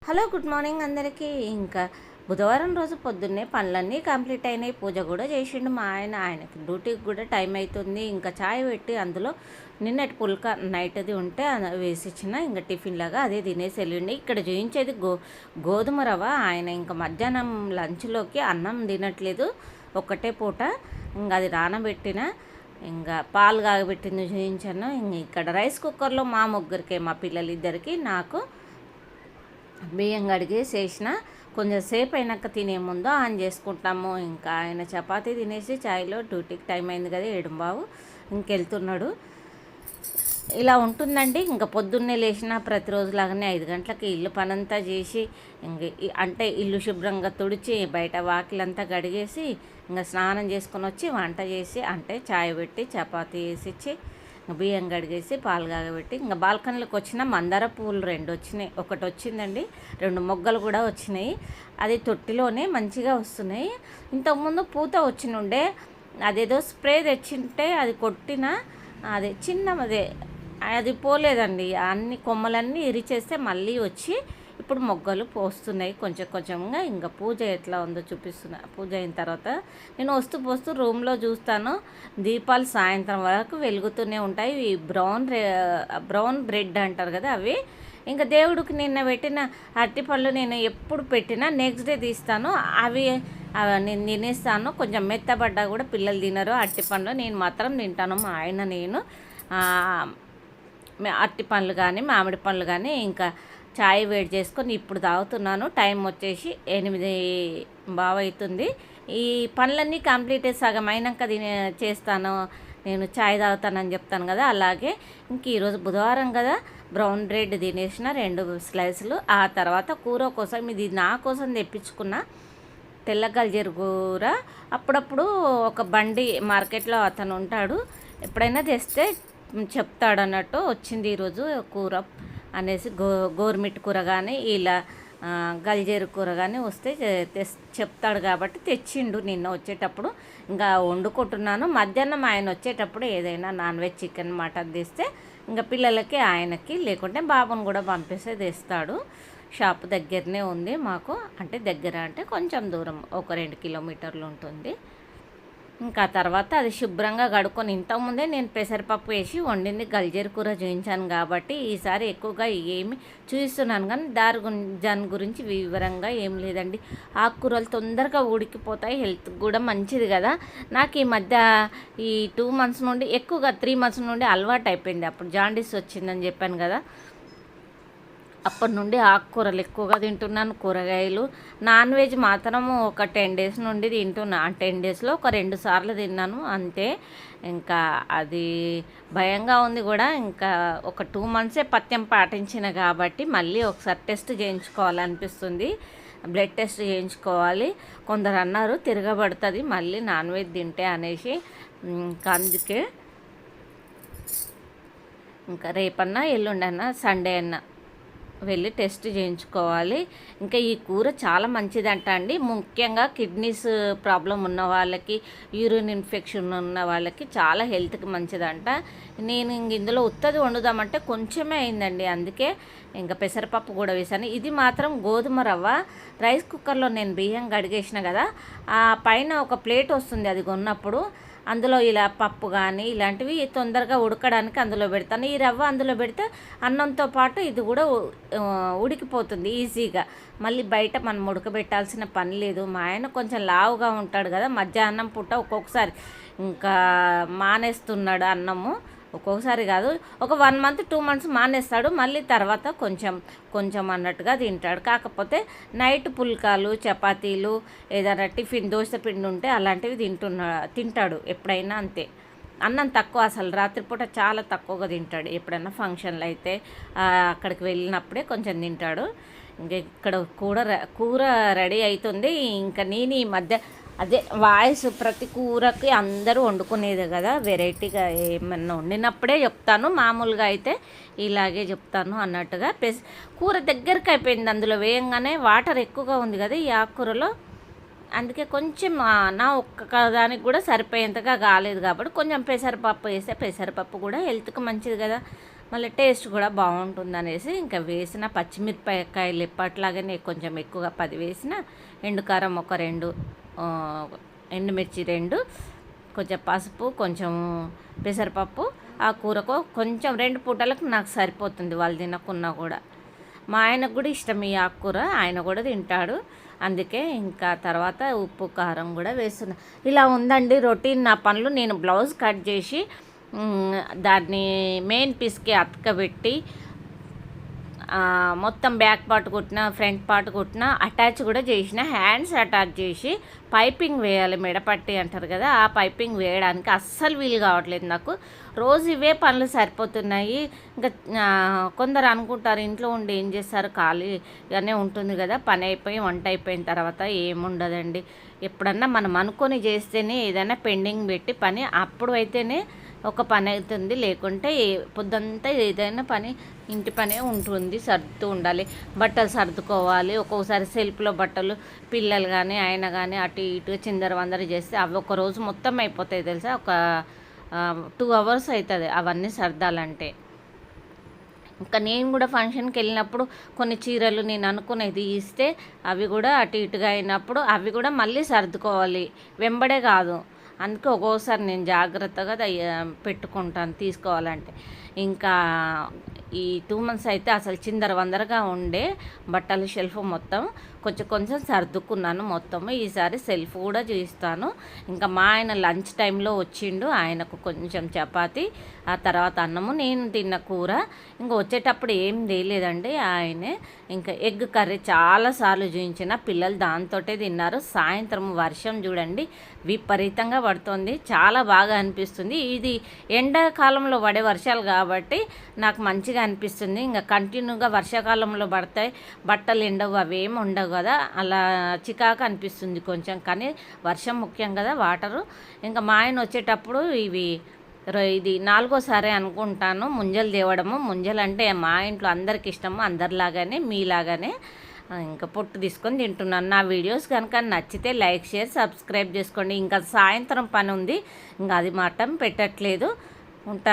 Hello good morning అందరికీ. ఇంకా బుధవారం రోజు పొద్దున్నే పనులన్నీ కంప్లీట్ అయినాయి. పూజ కూడా చేసిండు మా ఆయనకి డ్యూటీకి కూడా టైం అవుతుంది. ఇంకా చాయ్ పెట్టి అందులో నిన్నటి పుల్క నైట్ది ఉంటే వేసిచ్చిన ఇంకా టిఫిన్ లాగా అదే తినేసి వెళ్ళిండి. ఇక్కడ చూయించేది గోధుమ రవ్వ. ఆయన ఇంకా మధ్యాహ్నం లంచ్లోకి అన్నం తినట్లేదు, ఒక్కటే పూట. ఇంకా అది నానబెట్టిన ఇంకా పాలు కాగబెట్టింది చూయించాను. ఇంక ఇక్కడ రైస్ కుక్కర్లో మా ముగ్గురికి, మా పిల్లలిద్దరికి, నాకు బియ్యం కడిగేసేసిన. కొంచెం సేపు అయినాక తినే ముందు ఆన్ చేసుకుంటాము. ఇంకా ఆయన చపాతీ తినేసి చాయ్లో డ్యూటీకి టైం అయింది కదా, 7:15 ఇంకెళ్తున్నాడు. ఇలా ఉంటుందండి. ఇంకా పొద్దున్నే లేచిన ప్రతిరోజులాగానే 5 గంటలకి ఇల్లు పనంతా చేసి ఇంక అంటే ఇల్లు శుభ్రంగా తుడిచి బయట వాకిలంతా గడిగేసి ఇంకా స్నానం చేసుకొని వచ్చి వంట చేసి అంటే చాయ్ పెట్టి చపాతీ వేసిచ్చి బియ్యం కడిగేసి పాలు కాగబెట్టి ఇంకా బాల్కనీలోకి వచ్చిన మందార పువ్వులు 2 వచ్చినాయి. ఒకటి వచ్చిందండి, 2 మొగ్గలు కూడా వచ్చినాయి. అది తొట్టిలోనే మంచిగా వస్తున్నాయి. ఇంతకుముందు పూత వచ్చినుండే, అదేదో స్ప్రే తెచ్చింటే అది కొట్టిన అది చిన్నదే అది పోలేదండి. అన్ని కొమ్మలన్నీ ఇరిచేస్తే మళ్ళీ వచ్చి ఇప్పుడు మొగ్గలు పోస్తున్నాయి కొంచెం కొంచెంగా. ఇంకా పూజ ఎట్లా ఉందో చూపిస్తున్నా. పూజ అయిన తర్వాత నేను పోస్తూ రూమ్లో చూస్తాను. దీపాలు సాయంత్రం వరకు వెలుగుతూనే ఉంటాయి. ఈ బ్రౌన్ బ్రెడ్ అంటారు కదా, అవి ఇంకా దేవుడికి నిన్న పెట్టిన అరటిపళ్ళు నేను ఎప్పుడు పెట్టినా నెక్స్ట్ డే తీస్తాను. అవి నేను తినేస్తాను. కొంచెం మెత్తబడ్డా కూడా పిల్లలు తినరు అరటిపండ్లు, నేను మాత్రం తింటాను. మా ఆయన నేను అరటి పండ్లు కానీ మామిడి పండ్లు కానీ ఇంకా చాయ్ వేడి చేసుకొని ఇప్పుడు తాగుతున్నాను. టైం వచ్చేసి 8:15 అవుతుంది. ఈ పనులన్నీ కంప్లీట్ సగం అయినాక చేస్తాను, నేను చాయ్ తాగుతానని చెప్తాను కదా, అలాగే ఇంక ఈరోజు బుధవారం కదా, బ్రౌన్ బ్రెడ్ తినేసిన 2 స్లైసులు. ఆ తర్వాత కూర కోసం, ఇది నా కోసం తెప్పించుకున్న తెల్ల గల్జీర కూర. అప్పుడప్పుడు ఒక బండి మార్కెట్లో అతను ఉంటాడు, ఎప్పుడైనా తెస్తే చెప్తాడు అన్నట్టు. వచ్చింది ఈరోజు కూర అనేసి గోరుమిట్టు కూర కానీ ఇలా గల్జేరు కూర కానీ వస్తే చెప్తాడు కాబట్టి తెచ్చిండు నిన్న వచ్చేటప్పుడు. ఇంకా వండుకుంటున్నాను. మధ్యాహ్నం ఆయన వచ్చేటప్పుడు ఏదైనా నాన్ వెజ్, చికెన్, మటన్ తెస్తే ఇంకా పిల్లలకి, ఆయనకి, లేకుంటే బాబుని కూడా పంపిస్తే తెస్తాడు. షాప్ దగ్గరనే ఉంది మాకు, అంటే దగ్గర అంటే కొంచెం దూరం, ఒక 2 కిలోమీటర్లు ఉంటుంది. ఇంకా తర్వాత అది శుభ్రంగా కడుక్కొని, ఇంతకుముందే నేను పెసరపప్పు వేసి వండింది గల్జేరు కూర చూపించాను కాబట్టి ఈసారి ఎక్కువగా ఏమి చూపిస్తున్నాను కానీ దాని గురించి వివరంగా ఏం లేదండి. ఆకుకూరలు తొందరగా ఉడికిపోతాయి, హెల్త్ కూడా మంచిది కదా. నాకు ఈ మధ్య ఈ 2 మంత్స్ నుండి, ఎక్కువగా 3 మంత్స్ నుండి అలవాటు అయిపోయింది. అప్పుడు జాండీస్ వచ్చిందని చెప్పాను కదా, అప్పటి నుండి ఆకుకూరలు ఎక్కువగా తింటున్నాను. కూరగాయలు, నాన్ వెజ్ మాత్రము ఒక 10 డేస్ నుండి తింటున్నా. 10 డేస్లో ఒక 2 సార్లు తిన్నాను అంతే. ఇంకా అది భయంగా ఉంది కూడా. ఇంకా ఒక 2 మంత్సే పథ్యం పాటించిన కాబట్టి మళ్ళీ ఒకసారి టెస్ట్ చేయించుకోవాలనిపిస్తుంది, బ్లడ్ టెస్ట్ చేయించుకోవాలి. కొందరు అన్నారు తిరగబడుతుంది మళ్ళీ నాన్ వెజ్ తింటే అనేసి. ఇంకా అందుకే ఇంకా రేపన్నా ఎల్లుండన్నా సండే అన్నా వెళ్ళి టెస్ట్ చేయించుకోవాలి. ఇంకా ఈ కూర చాలా మంచిదంట అండి. ముఖ్యంగా కిడ్నీస్ ప్రాబ్లం ఉన్న వాళ్ళకి, యూరిన్ ఇన్ఫెక్షన్ ఉన్న వాళ్ళకి చాలా హెల్త్కి మంచిదంట. నేను ఇందులో ఉత్తది వండుదామంటే కొంచెమే అయిందండి, అందుకే ఇంకా పెసరపప్పు కూడా వేసాను. ఇది మాత్రం గోధుమ రవ్వ. రైస్ కుక్కర్లో నేను బియ్యం కడిగేసిన కదా, ఆ పైన ఒక ప్లేట్ వస్తుంది అది కొన్నప్పుడు, అందులో ఇలా పప్పు కానీ ఇలాంటివి తొందరగా ఉడకడానికి అందులో పెడతాను. ఈ రవ్వ అందులో పెడితే అన్నంతో పాటు ఇది కూడా ఉడికిపోతుంది ఈజీగా. మళ్ళీ బయట మనం ఉడకబెట్టాల్సిన పని లేదు. మా ఆయన కొంచెం లావుగా ఉంటాడు కదా, మధ్యాహ్నం పూట ఒక్కొక్కసారి ఇంకా మానేస్తున్నాడు అన్నము. ఒక్కొక్కసారి కాదు, ఒక 1 మంత్ 2 మంత్స్ మానేస్తాడు, మళ్ళీ తర్వాత కొంచెం కొంచెం అన్నట్టుగా తింటాడు. కాకపోతే నైట్ పుల్కాలు, చపాతీలు, ఏదైనా టిఫిన్, దోశ పిండి ఉంటే అలాంటివి తింటాడు ఎప్పుడైనా అంతే. అన్నం తక్కువ, అసలు రాత్రిపూట చాలా తక్కువగా తింటాడు. ఎప్పుడైనా ఫంక్షన్లు అయితే అక్కడికి వెళ్ళినప్పుడే కొంచెం తింటాడు. ఇంకా ఇక్కడ కూర రెడీ అవుతుంది. ఇంకా నేను ఈ మధ్య అదే వాయిస్ ప్రతి కూరకి అందరూ వండుకునేది కదా, వెరైటీగా ఏమన్నా వండినప్పుడే చెప్తాను, మామూలుగా అయితే ఇలాగే చెప్తాను అన్నట్టుగా. కూర దగ్గరికి అయిపోయింది, అందులో వేయంగానే వాటర్ ఎక్కువగా ఉంది కదా ఈ ఆకుకూరలో, అందుకే కొంచెం నా ఒక్క దానికి కూడా సరిపోయేంతగా కాలేదు కాబట్టి కొంచెం పెసరపప్పు వేస్తే, పెసరపప్పు కూడా హెల్త్కి మంచిది కదా, మళ్ళీ టేస్ట్ కూడా బాగుంటుంది అనేసి ఇంకా వేసిన పచ్చిమిరపకాయలు ఎప్పట్లాగానే కొంచెం ఎక్కువగా 10 వేసిన, ఎండుకారం ఒక 2, ఎండుమిర్చి 2, కొంచెం పసుపు, కొంచెం పెసరపప్పు. ఆ కూరకు కొంచెం 2 పూటలకు నాకు సరిపోతుంది, వాళ్ళు తినకున్నా కూడా. మా ఆయనకు కూడా ఇష్టం ఈ ఆకుకూర, ఆయన కూడా తింటాడు. అందుకే ఇంకా తర్వాత ఉప్పు కారం కూడా వేస్తున్నా. ఇలా ఉందండి రొటీన్ నా పనులు. నేను బ్లౌజ్ కట్ చేసి దాన్ని మెయిన్ పీస్కి అతకబెట్టి మొత్తం బ్యాక్ పార్ట్ కుట్టిన, ఫ్రంట్ పార్ట్ కుట్టిన, అటాచ్ కూడా చేసిన. హ్యాండ్స్ అటాచ్ చేసి పైపింగ్ వేయాలి, మెడపట్టి అంటారు కదా, ఆ పైపింగ్ వేయడానికి అస్సలు వీలు కావట్లేదు నాకు. రోజు ఇవే పనులు సరిపోతున్నాయి. ఇంకా కొందరు అనుకుంటారు ఇంట్లో ఉండి ఏం చేస్తారు, ఖాళీగానే ఉంటుంది కదా, పని అయిపోయి వంట అయిపోయిన తర్వాత ఏముండదండి. ఎప్పుడన్నా మనం అనుకొని చేస్తేనే ఏదైనా పెండింగ్ పెట్టి పని అప్పుడు అయితేనే ఒక పని అవుతుంది. లేకుంటే పొద్దంతా ఏదైనా పని, ఇంటి పనే ఉంటుంది, సర్దుతూ ఉండాలి. బట్టలు సర్దుకోవాలి. ఒక్కొక్కసారి సెల్ఫ్లో బట్టలు పిల్లలు కానీ ఆయన కానీ అటు ఇటు చిందర వందర చేస్తే అవి ఒక రోజు మొత్తం అయిపోతాయి తెలుసా. ఒక 2 hours అవుతుంది అవన్నీ సర్దాలంటే. ఇంకా నేను కూడా ఫంక్షన్కి వెళ్ళినప్పుడు కొన్ని చీరలు నేను అనుకునేది ఇస్తే అవి కూడా అటు ఇటుగా అయినప్పుడు అవి కూడా మళ్ళీ సర్దుకోవాలి, వెంబడే కాదు. అందుకే ఒక్కోసారి నేను జాగ్రత్తగా పెట్టుకుంటాను తీసుకోవాలంటే. ఇంకా ఈ 2 months అయితే అసలు చిందర వందరగా ఉండే బట్టల షెల్ఫ్ మొత్తం కొంచెం కొంచెం సర్దుకున్నాను మొత్తము. ఈసారి సెల్ఫ్ కూడా చూస్తాను. ఇంకా మా ఆయన లంచ్ టైంలో వచ్చిండు, ఆయనకు కొంచెం చపాతి, ఆ తర్వాత అన్నము, నేను తిన్న కూర. ఇంకా వచ్చేటప్పుడు ఏం తేలేదండి ఆయనే. ఇంకా ఎగ్ కర్రీ చాలాసార్లు చూపించిన, పిల్లలు దాంతోటే తిన్నారు. సాయంత్రం వర్షం చూడండి విపరీతంగా పడుతుంది, చాలా బాగా అనిపిస్తుంది. ఇది ఎండాకాలంలో పడే వర్షాలు కాబట్టి నాకు మంచిగా అనిపిస్తుంది. ఇంకా కంటిన్యూగా వర్షాకాలంలో పడతాయి, బట్టలు ఎండవు, అవేమి ఉండవు కదా, అలా చికాకు అనిపిస్తుంది కొంచెం. కానీ వర్షం ముఖ్యం కదా, వాటరు. ఇంకా మా ఆయన వచ్చేటప్పుడు ఇది 4వసారి అనుకుంటాను ముంజలు తేవడము. ముంజలు అంటే మా ఇంట్లో అందరికి ఇష్టము, అందరిలాగానే మీలాగానే. ఇంకా పొట్టు తీసుకొని తింటున్నాను. నా వీడియోస్ కనుక నచ్చితే లైక్, షేర్, సబ్స్క్రైబ్ చేసుకోండి. ఇంకా సాయంత్రం పని ఉంది, ఇంకా అది మాత్రం పెట్టట్లేదు. ఉంటా.